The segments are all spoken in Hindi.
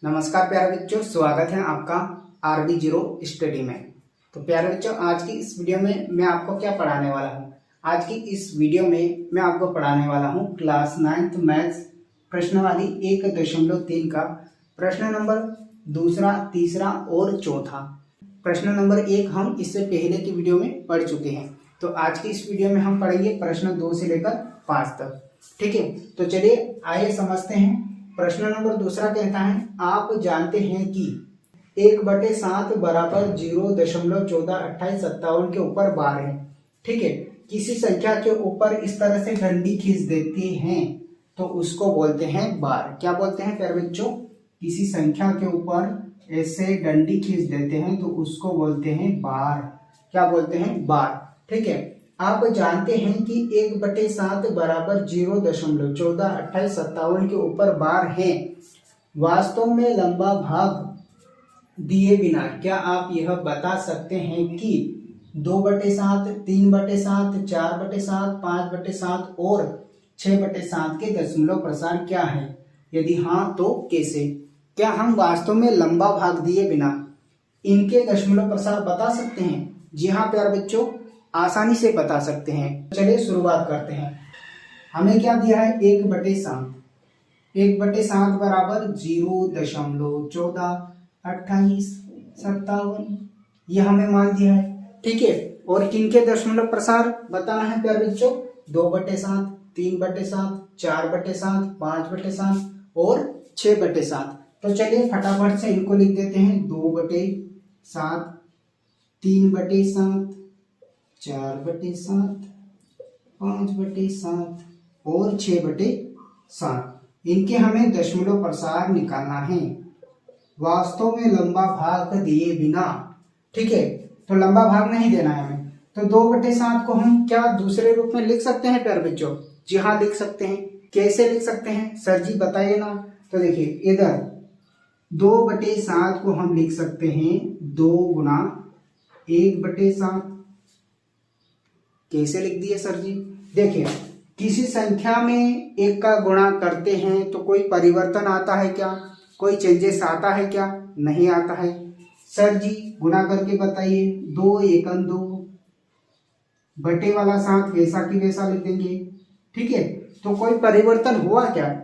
नमस्कार प्यारे बच्चों, स्वागत है आपका RB0 स्टडी में। तो प्यारे बच्चों, आज की इस वीडियो में मैं आपको क्या पढ़ाने वाला हूँ। आज की इस वीडियो में मैं आपको पढ़ाने वाला हूँ क्लास 9th मैथ्स प्रश्नवाली 1.3 का प्रश्न नंबर दूसरा, तीसरा और चौथा। प्रश्न नंबर 1 हम इससे पहले की वीडियो में पढ़ चुके हैं। तो आज की इस वीडियो में हम पढ़ेंगे प्रश्न 2 से लेकर 5 तक। ठीक है, तो चलिए आइए समझते हैं। प्रश्न नंबर दूसरा कहता है, आप जानते हैं कि 1/7 बराबर 0.142857 के ऊपर बार है। ठीक है, किसी संख्या के ऊपर इस तरह से डंडी खींच देते हैं तो उसको बोलते हैं बार। क्या बोलते हैं प्यारे बच्चों? किसी संख्या के ऊपर ऐसे डंडी खींच देते हैं तो उसको बोलते हैं बार। क्या बोलते हैं? बार। ठीक है, आप जानते हैं कि 1/7 बराबर 0.142857 के ऊपर बार है। वास्तव में लंबा भाग दिए बिना क्या आप यह बता सकते हैं कि 2/7, 3/7, 4/7, 5/7 और 6/7 के दशमलव प्रसार क्या है? यदि हाँ तो कैसे? क्या हम वास्तव में लंबा भाग दिए बिना इनके दशमलव प्रसार बता सकते हैं? जी हाँ प्यारे बच्चों, आसानी से बता सकते हैं। चलिए शुरुआत करते हैं। हमें क्या दिया है? 1/7। 1/7 बराबर 0.142857 ये हमें मान दिया है। ठीक है, और किनके दशमलव प्रसार बताना है प्यारे बच्चों? 2/7, 3/7, 4/7, 5/7 और 6/7। तो चलिए फटाफट से इनको लिख देते हैं। 2/7, 3/7, 4/7, 5/7 और 6/7। इनके हमें दशमलव प्रसार निकालना है वास्तव में लंबा भाग दिए बिना। ठीक है, तो लंबा भाग नहीं देना है हमें। तो 2/7 को हम क्या दूसरे रूप में लिख सकते हैं प्यारे बच्चों? जी हाँ, लिख सकते हैं। कैसे लिख सकते हैं सर जी, बताइए ना। तो देखिए, इधर 2/7 को हम लिख सकते हैं 2 गुना 1/7। कैसे लिख दिए सर जी? देखिए, किसी संख्या में एक का गुणा करते हैं तो कोई परिवर्तन आता है क्या? कोई चेंजेस आता है क्या? नहीं आता है। सर जी गुणा करके बताइए। 2 एकम 2, बटे वाला 7 वैसा की वैसा लिख देंगे। ठीक है, तो कोई परिवर्तन हुआ क्या?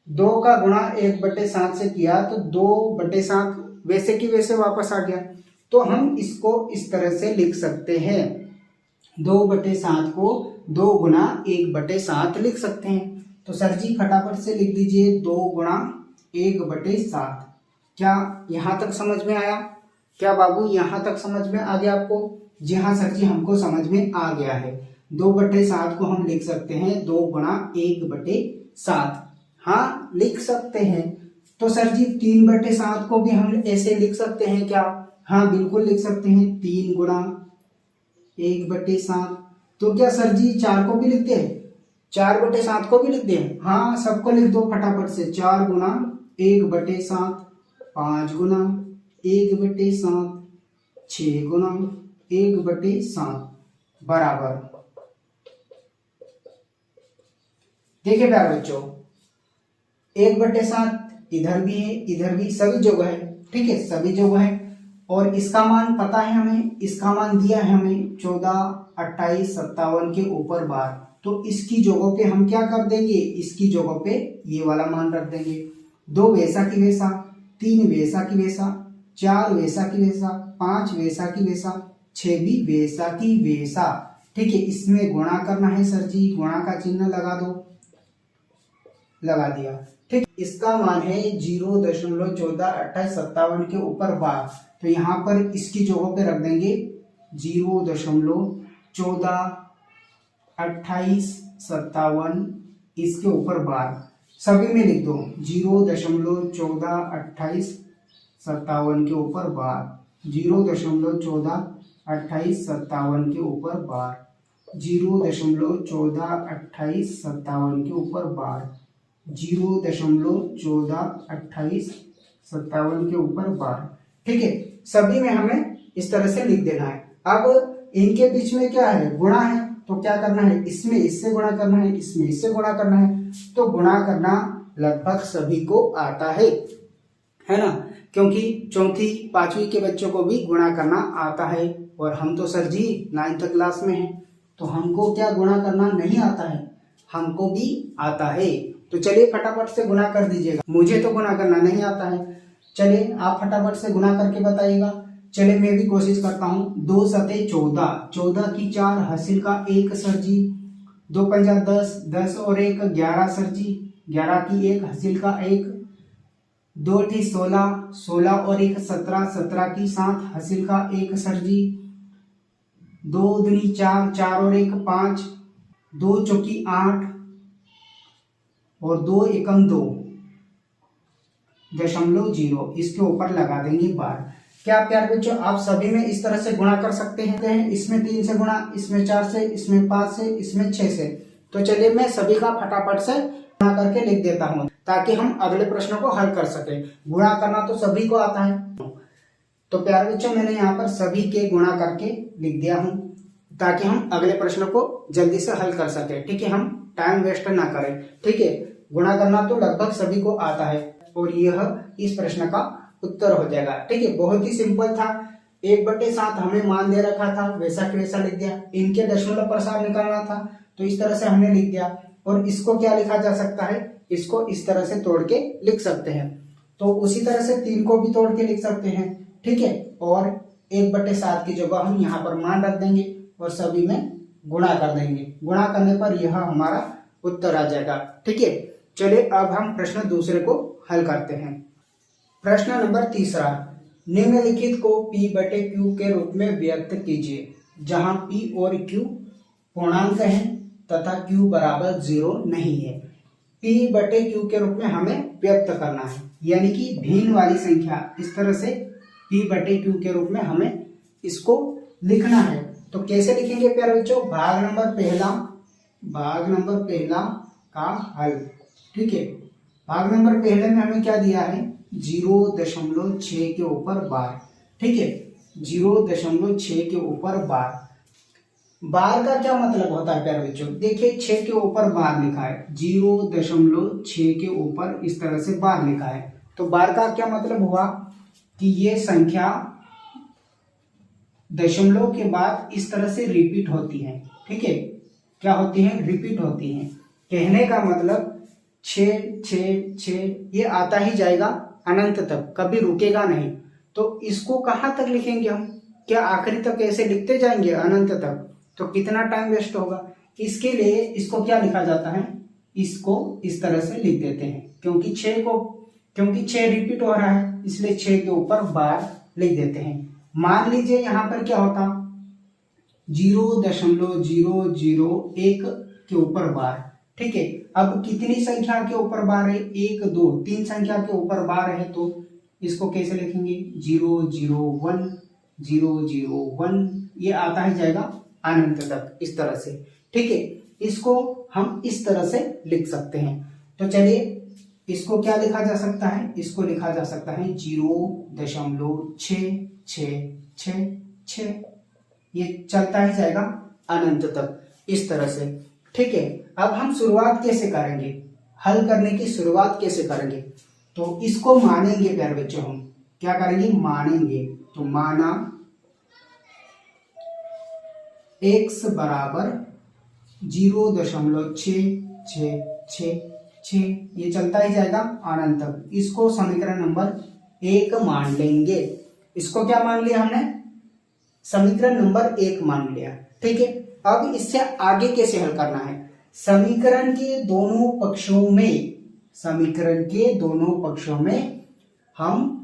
2 का गुणा 1/7 से किया तो 2/7 वैसे की वैसे वापस आ गया। तो हम इसको इस तरह से लिख सकते हैं। 2/7 को 2 गुना 1/7 लिख सकते हैं। तो सर जी फटाफट से लिख दीजिए 2 गुना 1/7। क्या यहां तक समझ में आया? क्या बाबू यहां तक समझ में आ गया आपको? जी हाँ सर जी, हमको समझ में आ गया है। 2/7 को हम लिख सकते हैं 2 गुना 1/7। हाँ लिख सकते हैं। तो सर जी 3/7 को भी हम ऐसे लिख सकते हैं क्या? हाँ बिल्कुल लिख सकते हैं। 3 गुना 1/7। तो क्या सर जी 4 को भी लिखते हैं? 4/7 को भी लिखते हैं? हाँ सबको लिख दो फटाफट से। 4 गुना 1/7, 5 गुना 1/7, 6 गुना 1/7 बराबर। देखिए प्यारे बच्चों, 1/7 इधर भी है, इधर भी, सभी जगह है। ठीक है, सभी जगह है। और इसका मान पता है हमें, इसका मान दिया है हमें 14, 28, 57 के ऊपर बार। तो इसकी जगह पे हम क्या कर देंगे? इसकी जगह पे ये वाला मान रख देंगे। 2 वैसा की वैसा, 3 वैसा की वैसा, 4 वैसा की वैसा, 5 वैसा की वैसा, 6 भी वैसा की वैसा। ठीक है, इसमें गुणा करना है सर जी, गुणा का चिन्ह लगा दो। लगा दिया। ठीक, इसका मान है 0.142857 के ऊपर बार। तो यहाँ पर इसकी जगह पे रख देंगे 0.142857 इसके ऊपर बार। सभी में लिख दो 0.142857 के ऊपर बार, 0.142857 के ऊपर बार, 0.142857 के ऊपर बार, 0.142857 के ऊपर बार। ठीक है, सभी में हमें इस तरह से लिख देना है। अब इनके बीच में क्या है? गुणा है। तो क्या करना है? इसमें इससे गुणा करना है, इसमें इससे गुणा करना है। तो गुणा करना लगभग सभी को आता है। है ना, क्योंकि चौथी पांचवी के बच्चों को भी गुणा करना आता है और हम तो सर जी 9th क्लास में हैं, तो हमको क्या गुणा करना नहीं आता है, हमको भी आता है। तो चलिए फटाफट से गुणा कर दीजिएगा, मुझे तो गुणा करना नहीं आता है। चलिए आप फटाफट से गुणा करके बताइएगा। चलिए मैं भी कोशिश करता हूँ। 2 सते 14, 14 की 4 हासिल का 1 सर जी, 2 पंजा 10, 10 और 1 11 सर जी, 11 की 1 हासिल का 1, 2 ठी 16, 16 और 1 17, 17 की 7 हासिल का 1 सर जी, 2 दूनी 4, 4 और 1 5, 2 चौकी 8 और 2 एकम 2 .0, इसके ऊपर लगा देंगे बार। क्या प्यार बच्चों आप सभी में इस तरह से गुणा कर सकते हैं? इसमें 3 से गुणा, इसमें 4 से, इसमें 5 से, इसमें 6 से। तो चलिए मैं सभी का फटाफट से गुणा करके लिख देता हूँ ताकि हम अगले प्रश्नों को हल कर सके। गुणा करना तो सभी को आता है। तो प्यार बच्चों मैंने यहाँ पर सभी के गुणा करके लिख दिया हूँ ताकि हम अगले प्रश्नों को जल्दी से हल कर सके। ठीक है, हम टाइम वेस्ट ना करें। ठीक है, गुणा करना तो लगभग सभी को आता है और यह इस प्रश्न का उत्तर हो जाएगा। ठीक है, बहुत ही सिंपल था। 1/7 हमें मान दे रखा था, वैसा के वैसा लिख दिया। इनके दशमलव प्रसार निकालना था तो इस तरह से हमने लिख दिया। और इसको क्या लिखा जा सकता है, इसको इस तरह से तोड़ के लिख सकते हैं। तो उसी तरह से 3 को भी तोड़ के लिख सकते हैं। ठीक है, और 1/7 की जगह हम यहाँ पर मान रख देंगे और सभी में गुणा कर देंगे। गुणा करने पर यह हमारा उत्तर आ जाएगा। ठीक है, चलिए अब हम प्रश्न दूसरे को हल करते हैं। प्रश्न नंबर 3, निम्नलिखित को P/Q के रूप में व्यक्त कीजिए, जहां P और Q पूर्णांक हैं तथा Q बराबर 0 नहीं है। P/Q के रूप में हमें व्यक्त करना है, यानी कि भिन्न वाली संख्या। इस तरह से P/Q के रूप में हमें इसको लिखना है। तो कैसे लिखेंगे प्यारे बच्चों? भाग नंबर पहला का हल। ठीक है, भाग नंबर पहले में हमें क्या दिया है, 0.6 के ऊपर बार। ठीक है, 0.6 के ऊपर बार। बार का क्या मतलब होता है प्यारे बच्चों? देखिए 6 के ऊपर बार लिखा है, 0.6 के ऊपर इस तरह से बार लिखा है। तो बार का क्या मतलब हुआ कि ये संख्या दशमलव के बाद इस तरह से रिपीट होती है। ठीक है, क्या होती है? रिपीट होती है। कहने का मतलब 6 6 6 ये आता ही जाएगा अनंत तक, कभी रुकेगा नहीं। तो इसको कहाँ तक लिखेंगे हम? क्या आखिरी तक ऐसे लिखते जाएंगे अनंत तक? तो कितना टाइम वेस्ट होगा। इसके लिए इसको क्या लिखा जाता है, इसको इस तरह से लिख देते हैं। क्योंकि 6 रिपीट हो रहा है इसलिए 6 के ऊपर बार लिख देते हैं। मान लीजिए यहाँ पर क्या होता, 0.001 के ऊपर बार। ठीक है, अब कितनी संख्या के ऊपर बार है? 1 2 3 संख्या के ऊपर बार है। तो इसको कैसे लिखेंगे? 001 001, ये आता ही जाएगा अनंत तक इस तरह से। ठीक है, इसको हम इस तरह से लिख सकते हैं। तो चलिए इसको क्या लिखा जा सकता है? इसको लिखा जा सकता है 0.66666, ये चलता ही जाएगा अनंत तक इस तरह से। ठीक है, अब हम शुरुआत कैसे करेंगे, हल करने की शुरुआत कैसे करेंगे? तो इसको मानेंगे प्यारे बच्चों, हम क्या करेंगे? मानेंगे। तो माना x बराबर 0.66666, ये चलता ही जाएगा अनंत तक। इसको समीकरण नंबर 1 मान लेंगे। इसको क्या मान लिया हमने? समीकरण नंबर 1 मान लिया। ठीक है, अब इससे आगे कैसे हल करना है? समीकरण के दोनों पक्षों में हम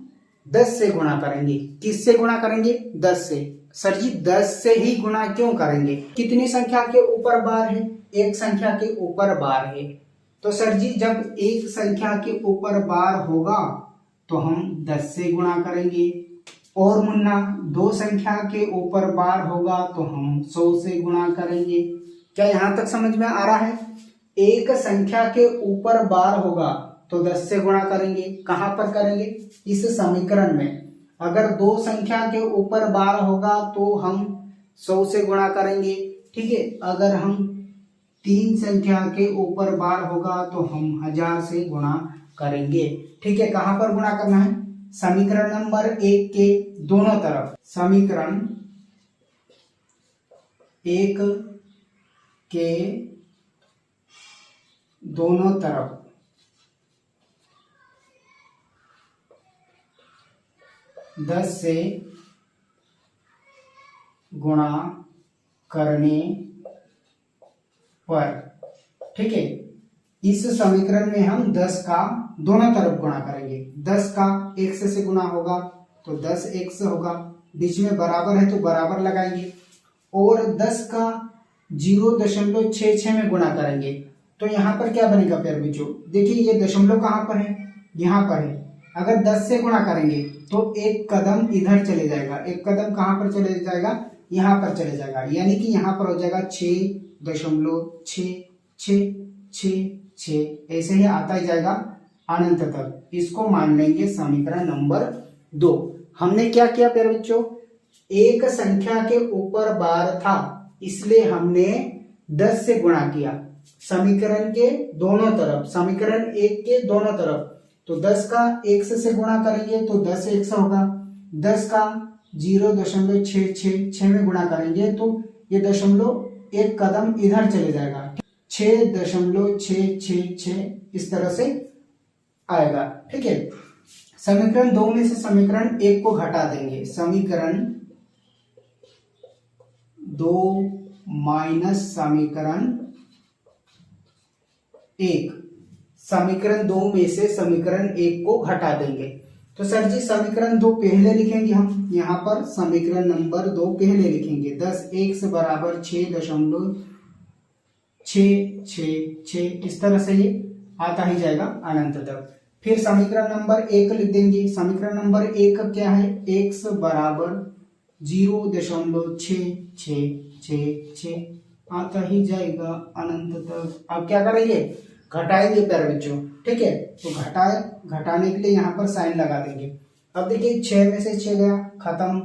10 से गुणा करेंगे। किससे गुणा करेंगे? 10 से। सर जी 10 से ही गुणा क्यों करेंगे? कितनी संख्या के ऊपर बार है? एक संख्या के ऊपर बार है। तो सर जी जब एक संख्या के ऊपर बार होगा तो हम 10 से गुणा करेंगे। और मुन्ना 2 संख्या के ऊपर बार होगा तो हम 100 से गुणा करेंगे। क्या यहां तक समझ में आ रहा है? एक संख्या के ऊपर बार होगा तो 10 से गुणा करेंगे। कहां पर करेंगे? इस समीकरण में। अगर 2 संख्या के ऊपर बार होगा तो हम 100 से गुणा करेंगे। ठीक है, अगर हम 3 संख्या के ऊपर बार होगा तो हम 1000 से गुणा करेंगे। ठीक है, कहां पर गुणा करना है? समीकरण नंबर 1 के दोनों तरफ, समीकरण 1 के दोनों तरफ 10 से गुणा करने पर, ठीक है, इस समीकरण में हम 10 का दोनों तरफ गुणा करेंगे। 10 का x से गुणा होगा तो 10x होगा, बीच में बराबर है तो बराबर लगाएंगे, और 10 का 0.66 में गुणा करेंगे तो यहाँ पर क्या बनेगा प्यारे बच्चों, देखिए ये दशमलव कहाँ पर है, यहाँ पर है। अगर 10 से गुणा करेंगे तो एक कदम इधर चले जाएगा, एक कदम कहाँ पर चले जाएगा, यहाँ पर चले जाएगा, यानी कि यहाँ पर हो जाएगा 6.666, ऐसे ही आता ही जाएगा अनंत तक। इसको मान लेंगे समीकरण नंबर 2। हमने क्या किया प्यारे बच्चों, एक संख्या के ऊपर बार था इसलिए हमने 10 से गुणा किया समीकरण के दोनों तरफ, समीकरण 1 के दोनों तरफ। तो 10 का x से गुणा करेंगे तो 10x होगा, 10 का 0.666 में गुणा करेंगे तो ये दशमलव एक कदम इधर चले जाएगा, 6.666 इस तरह से आएगा, ठीक है। समीकरण 2 में से समीकरण 1 को घटा देंगे, समीकरण 2 माइनस समीकरण 1, समीकरण 2 में से समीकरण 1 को घटा देंगे। तो सर जी समीकरण 2 पहले लिखेंगे हम, यहाँ पर समीकरण नंबर 2 पहले लिखेंगे, 10x बराबर 6.666, इस तरह से ये आता ही जाएगा अनंत तक। फिर समीकरण नंबर 1 लिख देंगे, समीकरण नंबर 1 क्या है, x बराबर 0.666 आता ही जाएगा अनंत तक। अब क्या करेंगे, घटाएंगे प्यारे बच्चों, ठीक है। तो घटाने के लिए यहाँ पर साइन लगा देंगे। अब देखिए 6 में से 6 गया खत्म,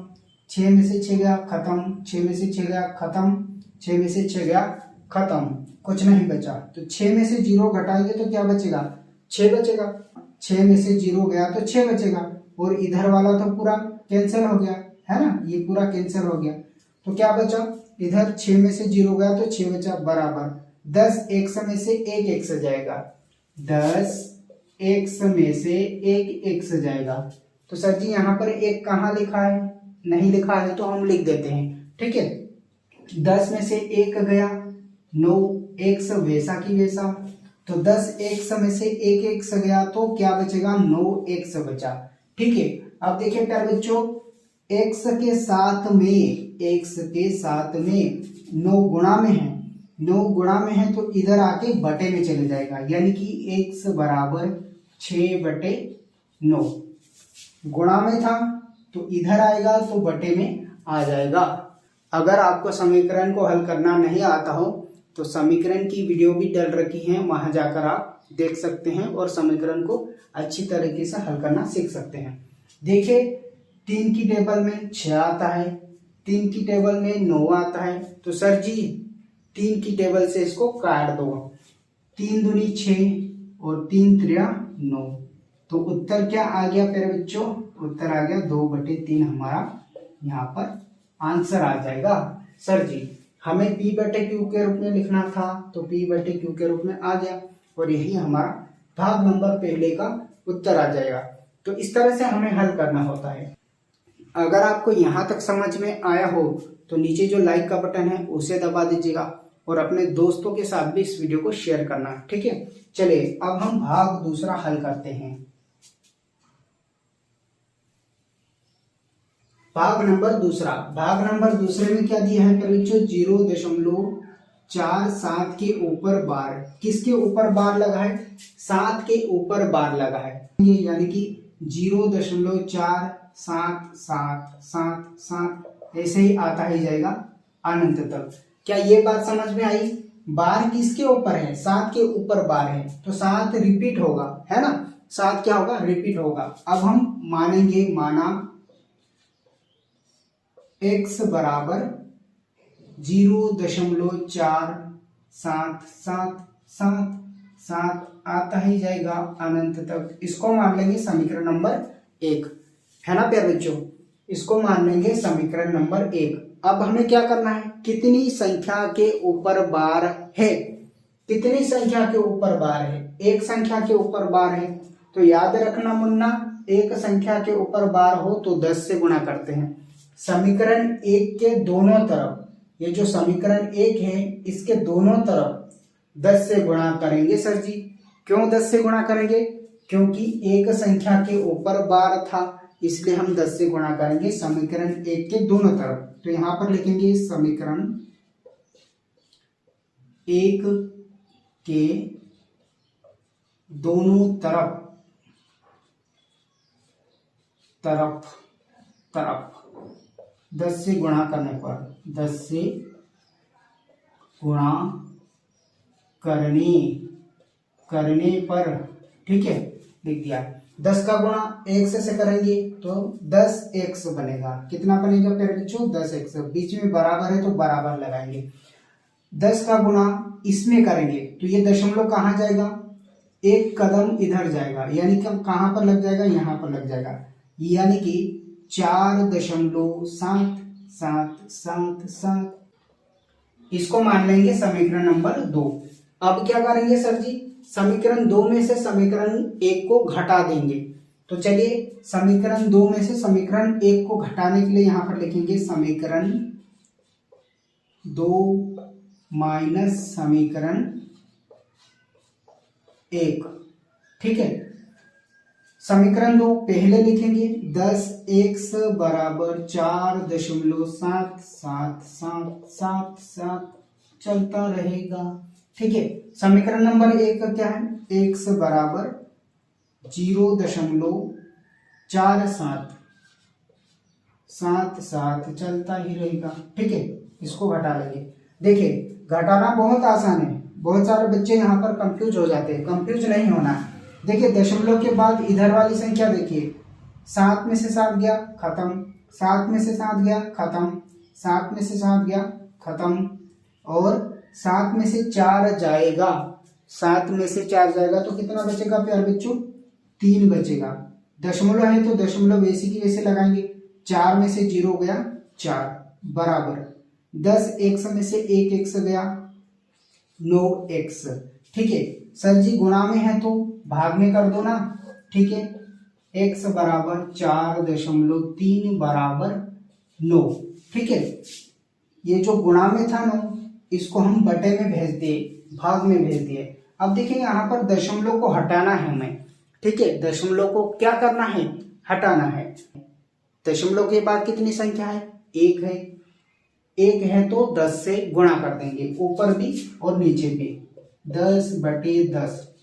6 में से 6 गया खत्म, 6 में से 6 गया खत्म, 6 में से 6 गया खत्म, कुछ नहीं बचा। तो 6 में से 0 घटाएंगे तो क्या बचेगा, 6 बचेगा, 6 में से 0 गया तो 6 बचेगा, और इधर वाला तो पूरा कैंसिल हो गया है ना, ये पूरा कैंसिल हो गया। तो क्या बचा, इधर 6 में से 0 गया तो 6 बचा, बराबर 10x में से 1x जाएगा, 10x में से 1x जाएगा। तो सर जी यहाँ पर 1 कहाँ लिखा है, नहीं लिखा है तो हम लिख देते हैं, ठीक है। 10 में से 1 गया, 9x वैसा की वैसा, तो 10x में से 1x गया तो क्या बचेगा, 9x बचा, ठीक है। अब देखिए प्यारे बच्चों, x के साथ में 9 गुणा में है, 9 गुणा में है तो इधर आके बटे में चले जाएगा, यानी कि x बराबर 6/9, गुणा में था तो इधर आएगा तो बटे में आ जाएगा। अगर आपको समीकरण को हल करना नहीं आता हो तो समीकरण की वीडियो भी डल रखी है, वहां जाकर आप देख सकते हैं और समीकरण को अच्छी तरीके से हल करना सीख सकते हैं। देखिए 3 की टेबल में 6 आता है, 3 की टेबल में 9 आता है, तो सर जी 3 की टेबल से इसको काट दो, 3 दूनी 6 और 3 त्रिया 9, तो उत्तर क्या आ गया प्यारे बच्चों, उत्तर आ गया 2/3 हमारा यहाँ पर आंसर आ जाएगा। सर जी हमें p/q के रूप में लिखना था तो p/q के रूप में आ गया, और यही हमारा भाग नंबर पहले का उत्तर आ जाएगा। तो इस तरह से हमें हल करना होता है। अगर आपको यहाँ तक समझ में आया हो तो नीचे जो लाइक का बटन है उसे दबा दीजिएगा, और अपने दोस्तों के साथ भी इस वीडियो को शेयर करना, ठीक है। चलिए अब हम भाग दूसरा हल करते हैं। भाग नंबर दूसरे में क्या दिया है बच्चों, 0.47 के ऊपर बार, किसके ऊपर बार लगा है, 7 के ऊपर बार लगा है, यानी कि 0.4777 ऐसे ही आता ही जाएगा अनंत तक। क्या ये बात समझ में आई, बार किसके ऊपर है, 7 के ऊपर बार है तो 7 रिपीट होगा, है ना, 7 क्या होगा, रिपीट होगा। अब हम मानेंगे, माना x बराबर 0.4777 आता ही जाएगा अनंत तक। इसको मान लेंगे समीकरण नंबर 1 है ना प्यारे बच्चों। इसको मान लेंगे समीकरण नंबर 1। अब हमें क्या करना है, कितनी संख्या के ऊपर बार है, कितनी संख्या के ऊपर बार है, एक संख्या के ऊपर बार है। तो याद रखना मुन्ना, एक संख्या के ऊपर बार हो तो 10 से गुणा करते हैं। समीकरण 1 के दोनों तरफ, ये जो समीकरण 1 है इसके दोनों तरफ 10 से गुणा करेंगे सर जी। क्यों 10 से गुणा करेंगे, क्योंकि एक संख्या के ऊपर बार था, इसलिए हम 10 से गुणा करेंगे समीकरण 1 के दोनों तरफ। तो यहां पर लिखेंगे समीकरण 1 के दोनों तरफ तरफ तरफ 10 से गुणा करने पर, 10 से गुणा करने पर, ठीक है लिख दिया। 10 का गुणा 1 से करेंगे तो 10x बनेगा। कितना बनेगा प्यारे बच्चों, 10x। बीच में बराबर है तो बराबर लगाएंगे। 10 का गुणा इसमें करेंगे तो ये दशमलव कहाँ जाएगा, एक कदम इधर जाएगा, यानी कि कहां पर लग जाएगा, यहां पर लग जाएगा, यानी कि 4.77777। इसको मान लेंगे समीकरण नंबर 2। अब क्या करेंगे सर जी, समीकरण 2 में से समीकरण 1 को घटा देंगे। तो चलिए समीकरण 2 में से समीकरण 1 को घटाने के लिए यहां पर लिखेंगे समीकरण 2 माइनस समीकरण 1, ठीक है। समीकरण 2 पहले लिखेंगे, 10x बराबर 4.77777 चलता रहेगा, ठीक है। समीकरण नंबर 1 का क्या है, x बराबर 0.4777 चलता ही रहेगा, ठीक है। इसको घटा लेंगे। देखिए घटाना बहुत आसान है, बहुत सारे बच्चे यहाँ पर कंफ्यूज हो जाते हैं, कंफ्यूज नहीं होना है। देखिए दशमलव के बाद इधर वाली संख्या देखिए, 7 में से 7 गया खत्म, 7 में से 7 गया खत्म, 7 में से 7 गया खत्म, और 7 में से 4 जाएगा, 7 में से 4 जाएगा तो कितना बचेगा प्यारे बच्चों, 3 बचेगा। दशमलव है तो दशमलव वैसे की वैसे लगाएंगे, 4 में से 0 गया 4 बराबर 10 x में से 1 x गया 9x, ठीक है। सर जी गुणा में है तो भाग में कर दो ना, ठीक है। x बराबर 4.3 बराबर 9, ठीक है। ये जो गुणा में था 9, इसको हम बटे में भेज दिए, भाग में भेज दिए। अब देखिए यहाँ पर दशमलव को हटाना है हमें, ठीक है। दशमलव को क्या करना है, हटाना है। दशमलव के बाद कितनी संख्या है, 1 है, 1 है तो 10 से गुणा कर देंगे, ऊपर भी और नीचे भी, 10/10।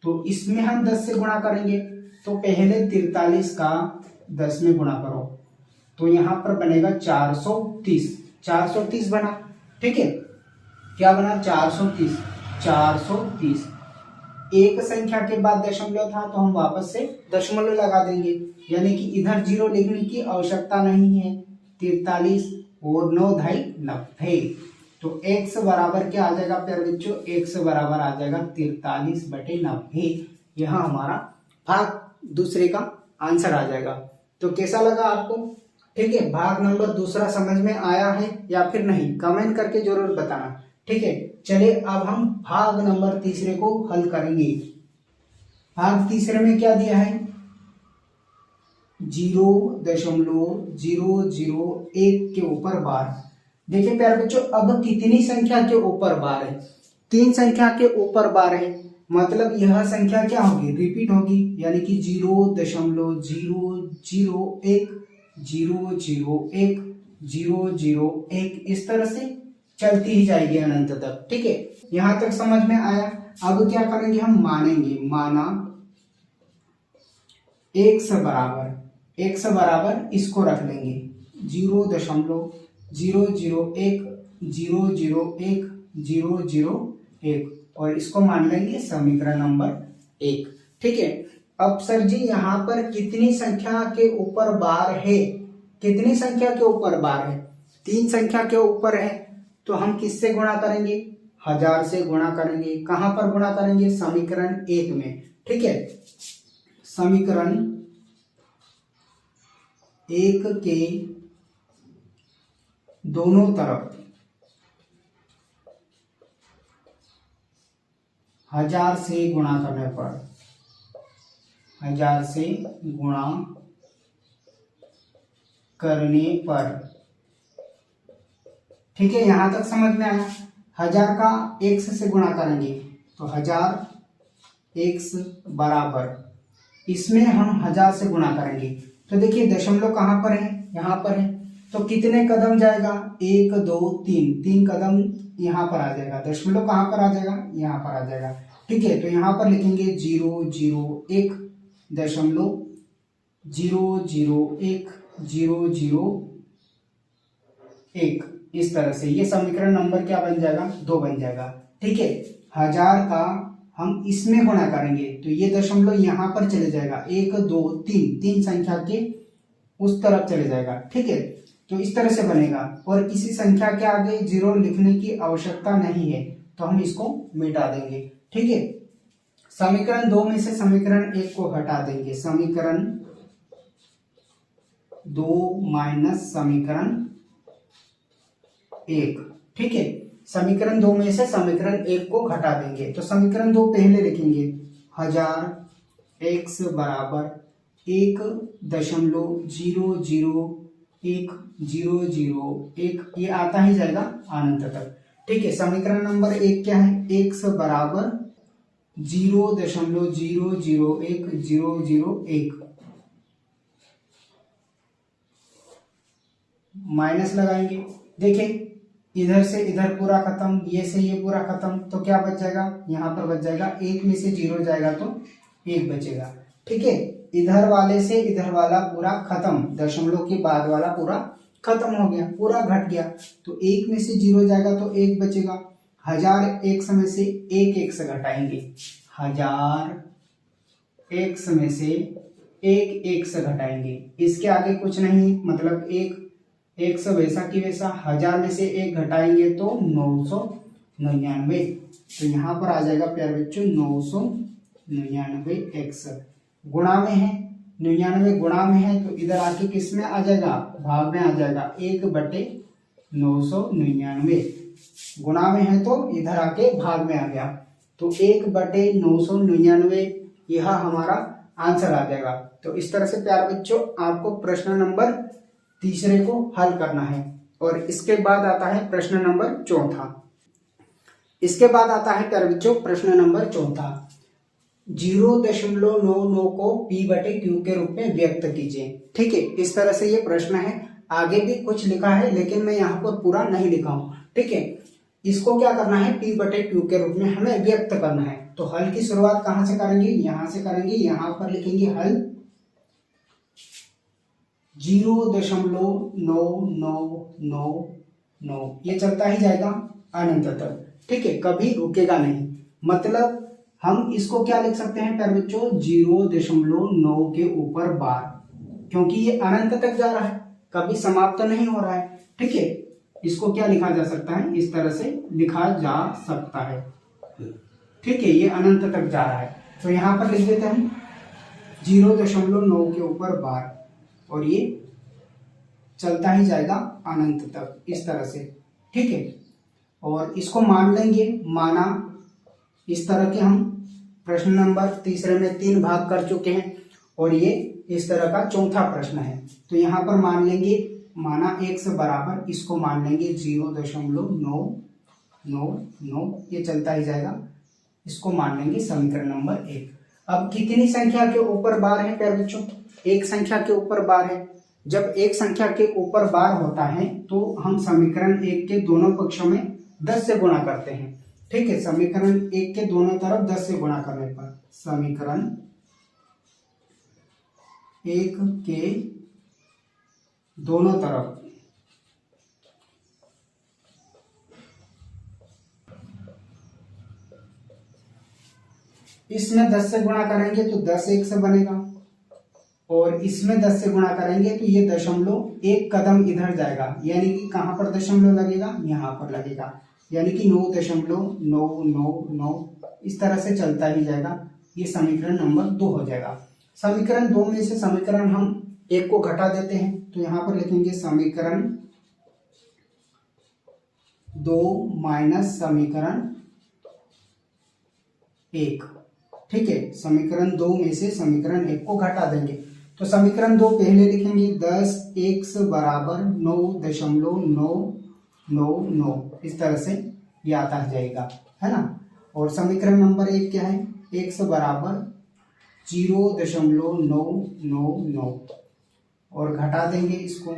तो इसमें हम 10 से गुणा करेंगे तो पहले 43 का 10 में गुणा करो तो यहां पर बनेगा 430, 430 बना, ठीक है। क्या बना, 430। एक संख्या के बाद दशमलव था तो हम वापस से दशमलव लगा देंगे, यानी कि इधर 0 लिखने की आवश्यकता नहीं है। 43 और 9 ढाई 90, तो x बराबर क्या आ जाएगा प्यारे बच्चों, x बराबर आ जाएगा 43/90। यह हमारा भाग दूसरे का आंसर आ जाएगा। तो कैसा लगा आपको, ठीक है। भाग नंबर दूसरा समझ में आया है या फिर नहीं, कमेंट करके जरूर बताना, ठीक है। चलिए अब हम भाग नंबर तीसरे को हल करेंगे। भाग तीसरे में क्या दिया है, 0.001 के ऊपर बार। देखिए प्यारे बच्चों अब कितनी संख्या के ऊपर बार है, 3 संख्या के ऊपर बार है, मतलब यह संख्या क्या होगी, रिपीट होगी, यानी कि 0.001 001 001 इस तरह से चलती ही जाएगी अनंत तक, ठीक है। यहां तक समझ में आया। अब क्या करेंगे, हम मानेंगे, माना x बराबर इसको रख लेंगे 0.001 001 001 और इसको मान लेंगे समीकरण नंबर 1, ठीक है। अब सर जी यहाँ पर कितनी संख्या के ऊपर बार है, कितनी संख्या के ऊपर बार है, 3 संख्या के ऊपर है, तो हम किससे गुणा करेंगे, 1000 से गुणा करेंगे। कहां पर गुणा करेंगे, समीकरण 1 में, ठीक है। समीकरण एक के दोनों तरफ 1000 से गुणा करने पर 1000 से गुणा करने पर, ठीक है, यहां तक समझ में आया। 1000 का x से गुणा करेंगे तो 1000 x बराबर, इसमें हम 1000 से गुणा करेंगे तो देखिए दशमलव कहां पर है, यहां पर है, तो कितने कदम जाएगा, 1 2 3, 3 कदम यहां पर आ जाएगा। दशमलव कहां पर आ जाएगा, यहां पर आ जाएगा, ठीक है। तो यहां पर लिखेंगे 0 0 1 दशमलव 0 0 1 0 0 1, इस तरह से ये समीकरण नंबर क्या बन जाएगा, 2 बन जाएगा, ठीक है। 1000 का हम इसमें गुणा करेंगे तो ये दशमलव यहां पर चले जाएगा, 1 2 3, 3 संख्या के उस तरफ चले जाएगा, ठीक है। तो इस तरह से बनेगा और किसी संख्या के आगे 0 लिखने की आवश्यकता नहीं है तो हम इसको मिटा देंगे, ठीक है। समीकरण 2 में से समीकरण 1 को हटा देंगे, समीकरण 2 माइनस समीकरण 1, ठीक है। समीकरण 2 में से समीकरण 1 को घटा देंगे तो समीकरण 2 पहले लिखेंगे, 1000 x बराबर 1.001 ये आता ही जाएगा अनंत तक, ठीक है। समीकरण नंबर 1 क्या है, x बराबर 0.001001 माइनस लगाएंगे, देखिए इधर से इधर पूरा खत्म, ये से ये पूरा खत्म, तो क्या बच जाएगा, यहाँ पर बच जाएगा 1 में से 0 जाएगा तो 1 बचेगा, ठीक है। इधर वाले से इधर वाला पूरा खत्म, दशमलव के बाद वाला पूरा खत्म हो गया, पूरा घट गया, तो 1 में से 0 जाएगा तो 1 बचेगा। 1000 x में से 1 x घटाएंगे, 1000 x में से 1 x घटाएंगे, इसके आगे कुछ नहीं, मतलब 1 वैसा की वैसा, 1000 में से 1 घटाएंगे तो 999, तो यहाँ पर आ जाएगा प्यारे बच्चों 999x, गुणा में है, 99 गुणा में है तो इधर आके किस में आ जाएगा, भाग में आ जाएगा, 1/999, गुणा में है तो इधर आके भाग में आ गया, तो 1/999 यह हमारा आंसर आ जाएगा। तो इस तरह से प्यारे बच्चों आपको प्रश्न नंबर 3 को हल करना है। और इसके बाद आता है प्रश्न नंबर 4। इसके बाद आता है प्यारे बच्चों प्रश्न नंबर 4, 0.99 को p/q के रूप में व्यक्त कीजिए, ठीक है। इस तरह से ये प्रश्न है, आगे भी कुछ लिखा है लेकिन मैं यहाँ पर पूरा नहीं लिखा हूँ, ठीक है। इसको क्या करना है, p/q के रूप में हमें व्यक्त करना है। तो हल की शुरुआत कहाँ से करेंगे, यहाँ से करेंगे, यहाँ पर लिखेंगे हल 0.9999, ये चलता ही जाएगा अनंत तक, ठीक है, कभी रुकेगा नहीं। मतलब हम इसको क्या लिख सकते हैं प्यारे बच्चों, 0.9 के ऊपर बार, क्योंकि ये अनंत तक जा रहा है, कभी समाप्त नहीं हो रहा है, ठीक है। इसको क्या लिखा जा सकता है, इस तरह से लिखा जा सकता है, ठीक है, ये अनंत तक जा रहा है। तो यहाँ पर लिख देते हैं 0.9 के ऊपर बार और ये चलता ही जाएगा अनंत तक, इस तरह से, ठीक है। और इसको मान लेंगे, माना, इस तरह के हम प्रश्न नंबर 3 में 3 भाग कर चुके हैं और ये इस तरह का 4था प्रश्न है। तो यहाँ पर मान लेंगे, माना x बराबर, इसको मान लेंगे 0.999, ये चलता ही जाएगा, इसको मान लेंगे समीकरण नंबर 1। अब कितनी संख्या के ऊपर बार है प्यारे बच्चों, एक संख्या के ऊपर बार है। जब एक संख्या के ऊपर बार होता है तो हम समीकरण 1 के दोनों पक्षों में 10 से गुणा करते हैं, ठीक है। समीकरण 1 के दोनों तरफ 10 से गुणा करने पर, समीकरण 1 के दोनों तरफ इसमें 10 से गुणा करेंगे तो 10x बनेगा और इसमें 10 से गुणा करेंगे तो ये दशमलव 1 कदम इधर जाएगा, यानी कि कहां पर दशमलव लगेगा, यहां पर लगेगा, यानी कि 9.999 इस तरह से चलता ही जाएगा। ये समीकरण नंबर 2 हो जाएगा। समीकरण 2 में से समीकरण हम एक को घटा देते हैं, तो यहाँ पर लिखेंगे समीकरण 2 माइनस समीकरण 1। ठीक है, समीकरण 2 में से समीकरण 1 को घटा देंगे। तो समीकरण 2 पहले लिखेंगे 10x बराबर 9.999, इस तरह से ये आता जाएगा, है ना। और समीकरण नंबर 1 क्या है, x बराबर 0.999 और घटा देंगे इसको।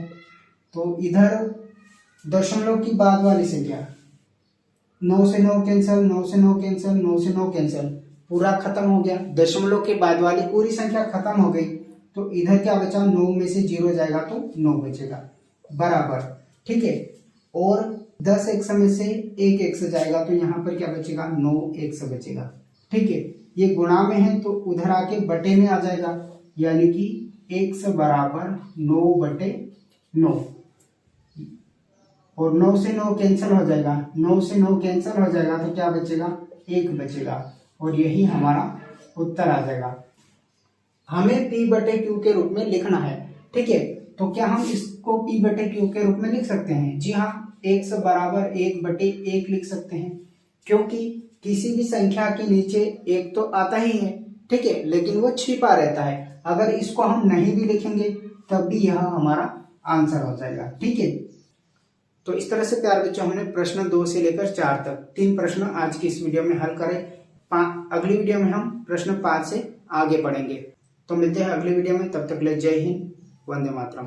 तो इधर दशमलव की बाद वाली संख्या 9 से 9 कैंसिल, 9 से 9 कैंसिल, 9 से 9 कैंसिल, पूरा खत्म हो गया। दशमलव के बाद वाली पूरी संख्या खत्म हो गई। तो इधर क्या बचा, 9 में से 0 जाएगा तो 9 बचेगा, बराबर। ठीक है, और 10x में से 1x जाएगा तो यहाँ पर क्या बचेगा, 9x बचेगा। ठीक है, ये गुणा में है तो उधर आके बटे में आ जाएगा, यानी कि x बराबर 9/9, और 9 से 9 कैंसिल हो जाएगा, 9 से 9 कैंसिल हो जाएगा तो क्या बचेगा, 1 बचेगा, और यही हमारा उत्तर आ जाएगा। हमें p/q के रूप में लिखना है। ठीक है, तो क्या हम इसको p/q के रूप में लिख सकते हैं? जी हाँ, x बराबर 1/1 लिख सकते हैं, क्योंकि किसी भी संख्या के नीचे 1 तो आता ही है। ठीक है, लेकिन वो छिपा रहता है। अगर इसको हम नहीं भी लिखेंगे तब भी यह हमारा आंसर हो जाएगा। ठीक है, तो इस तरह से प्यारे बच्चों हमने प्रश्न 2 से लेकर 4 तक 3 प्रश्न आज की इस वीडियो में हल करें। अगली वीडियो में हम प्रश्न 5 से आगे बढ़ेंगे। तो मिलते हैं अगली वीडियो में, तब तक ले जय हिंद, वंदे मातरम।